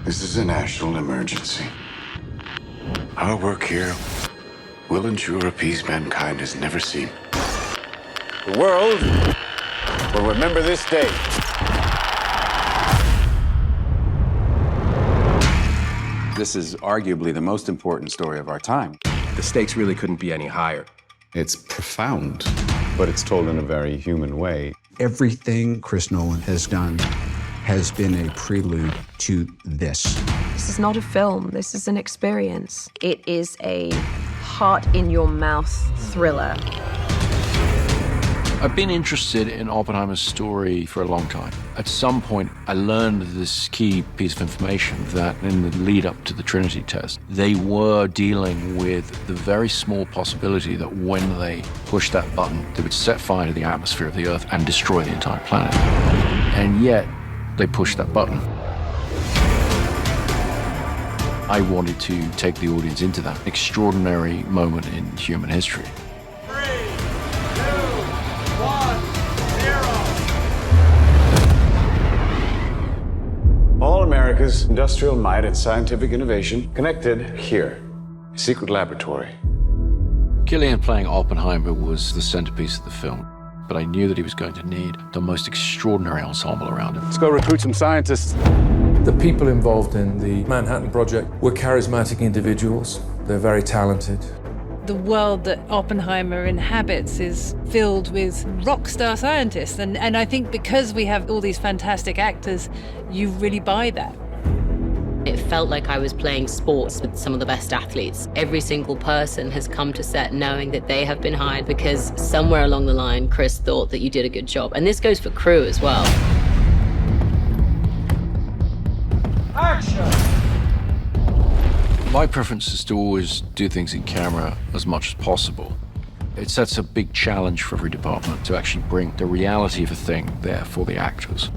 This is a national emergency. Our work here will ensure a peace mankind has never seen. The world will remember this day. This is arguably the most important story of our time. The stakes really couldn't be any higher. It's profound, but it's told in a very human way. Everything Chris Nolan has done has been a prelude to this. This is not a film, this is an experience. It is a heart-in-your-mouth thriller. I've been interested in Oppenheimer's story for a long time. At some point, I learned this key piece of information that in the lead up to the Trinity test, they were dealing with the very small possibility that when they pushed that button, they would set fire to the atmosphere of the Earth and destroy the entire planet. And yet, they pushed that button. I wanted to take the audience into that extraordinary moment in human history. 3, 2, 1, 0. All America's industrial might and scientific innovation connected here. A secret laboratory. Cillian playing Oppenheimer was the centerpiece of the film, but I knew that he was going to need the most extraordinary ensemble around him. Let's go recruit some scientists. The people involved in the Manhattan Project were charismatic individuals. They're very talented. The world that Oppenheimer inhabits is filled with rock star scientists. And I think because we have all these fantastic actors, you really buy that. It felt like I was playing sports with some of the best athletes. Every single person has come to set knowing that they have been hired because somewhere along the line, Chris thought that you did a good job. And this goes for crew as well. Action! My preference is to always do things in camera as much as possible. It sets a big challenge for every department to actually bring the reality of a thing there for the actors.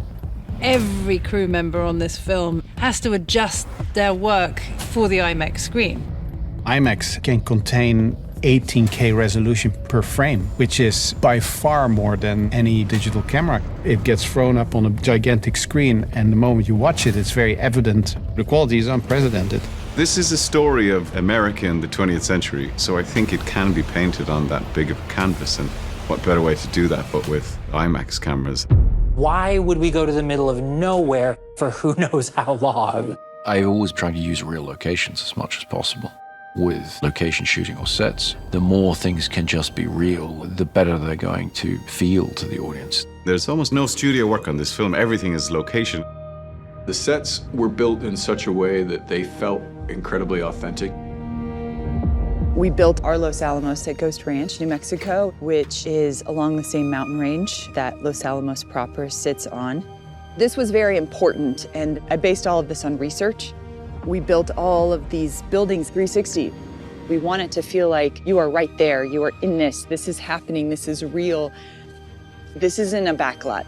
Every crew member on this film has to adjust their work for the IMAX screen. IMAX can contain 18K resolution per frame, which is by far more than any digital camera. It gets thrown up on a gigantic screen, and the moment you watch it, it's very evident. The quality is unprecedented. This is a story of America in the 20th century, so I think it can be painted on that big of a canvas, and what better way to do that but with IMAX cameras. Why would we go to the middle of nowhere for who knows how long? I always try to use real locations as much as possible. With location shooting or sets, the more things can just be real, the better they're going to feel to the audience. There's almost no studio work on this film. Everything is location. The sets were built in such a way that they felt incredibly authentic. We built our Los Alamos at Ghost Ranch, New Mexico, which is along the same mountain range that Los Alamos proper sits on. This was very important, and I based all of this on research. We built all of these buildings 360. We want it to feel like you are right there, you are in this is happening, this is real. This isn't a backlot.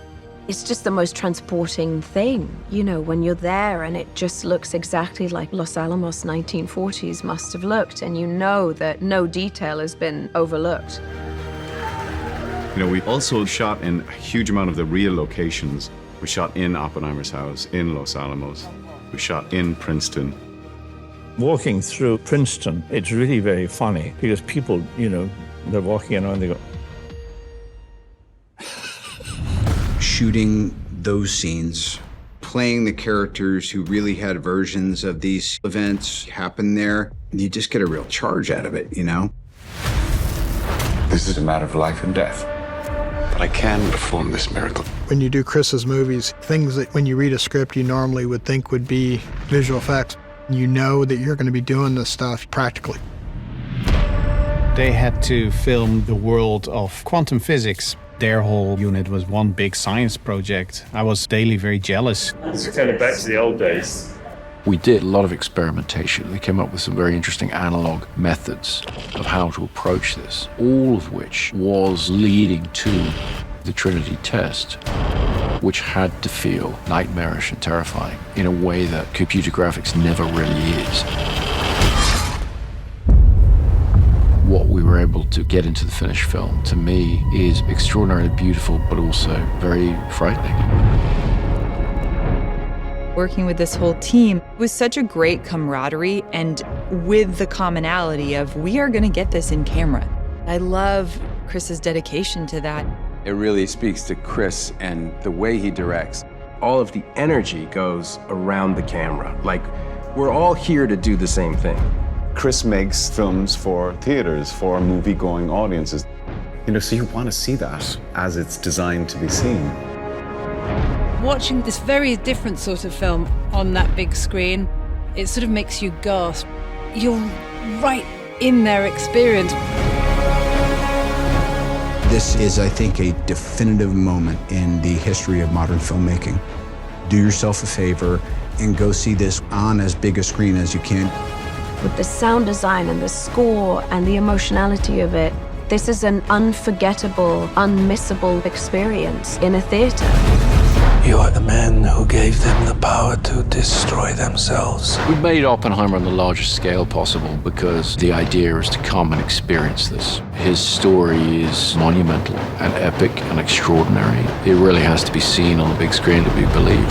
It's just the most transporting thing, you know, when you're there and it just looks exactly like Los Alamos 1940s must have looked, and you know that no detail has been overlooked. You know, we also shot in a huge amount of the real locations. We shot in Oppenheimer's house, in Los Alamos. We shot in Princeton. Walking through Princeton, it's really very funny because people, you know, they're walking around and they go. Shooting those scenes, playing the characters who really had versions of these events happen there, you just get a real charge out of it, you know? This is a matter of life and death. But I can perform this miracle. When you do Chris's movies, things that when you read a script you normally would think would be visual effects, you know that you're going to be doing this stuff practically. They had to film the world of quantum physics. Their whole unit was one big science project. I was daily very jealous. It's kind of back to the old days. We did a lot of experimentation. We came up with some very interesting analog methods of how to approach this, all of which was leading to the Trinity test, which had to feel nightmarish and terrifying in a way that computer graphics never really is. What we were able to get into the finished film, to me, is extraordinarily beautiful, but also very frightening. Working with this whole team was such a great camaraderie, and with the commonality of we are going to get this in camera. I love Chris's dedication to that. It really speaks to Chris and the way he directs. All of the energy goes around the camera. Like, we're all here to do the same thing. Chris makes films for theaters, for movie-going audiences. You know, so you want to see that as it's designed to be seen. Watching this very different sort of film on that big screen, it sort of makes you gasp. You're right in their experience. This is, I think, a definitive moment in the history of modern filmmaking. Do yourself a favor and go see this on as big a screen as you can. With the sound design and the score and the emotionality of it, this is an unforgettable, unmissable experience in a theater. You are the man who gave them the power to destroy themselves. We made Oppenheimer on the largest scale possible because the idea is to come and experience this. His story is monumental and epic and extraordinary. It really has to be seen on the big screen to be believed.